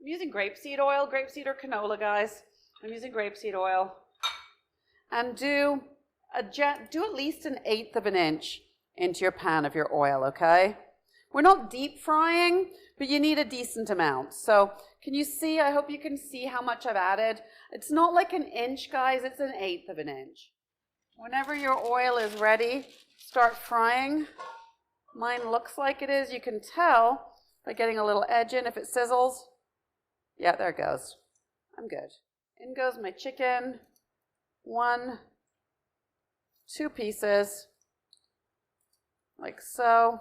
using grapeseed oil, grapeseed or canola, guys. I'm using grapeseed oil. And do at least 1/8 of an inch into your pan of your oil, okay? We're not deep frying, but you need a decent amount. So can you see, I hope you can see how much I've added. It's not like 1 inch, guys, it's 1/8 of an inch. Whenever your oil is ready, start frying. Mine looks like it is. You can tell by getting a little edge in if it sizzles. Yeah, there it goes. I'm good. In goes my chicken. 1, 2 pieces, like so.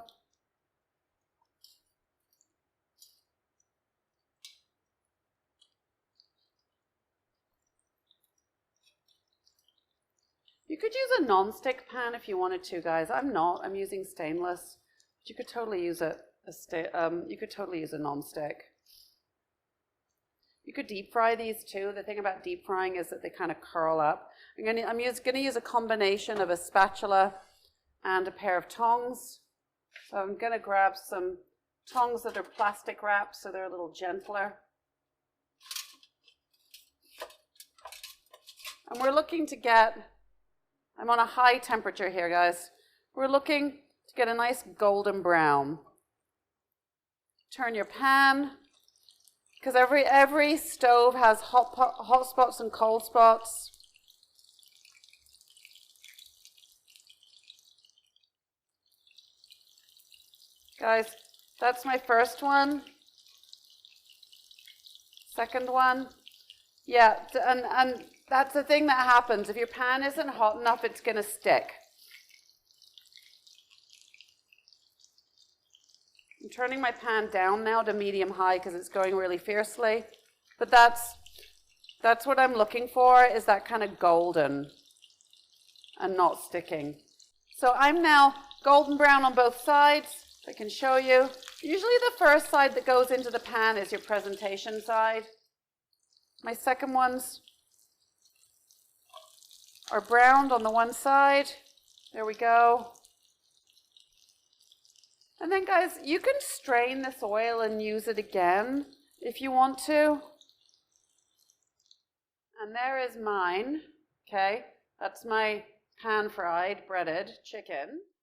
You could use a non-stick pan if you wanted to, guys. I'm not. I'm using stainless. But you could totally use a non-stick. You could deep fry these too. The thing about deep frying is that they kind of curl up. I'm going to use a combination of a spatula and a pair of tongs. So I'm going to grab some tongs that are plastic wrapped so they're a little gentler. And we're looking to get, I'm on a high temperature here, guys. We're looking to get a nice golden brown. Turn your pan, because every stove has hot spots and cold spots. Guys, that's my first one. Second one. Yeah, and that's the thing that happens. If your pan isn't hot enough, it's going to stick. I'm turning my pan down now to medium-high because it's going really fiercely. But that's what I'm looking for, is that kind of golden and not sticking. So I'm now golden brown on both sides. I can show you. Usually the first side that goes into the pan is your presentation side. My second ones are browned on the one side. There we go. And then, guys, you can strain this oil and use it again if you want to. And there is mine, okay? That's my pan-fried, breaded chicken.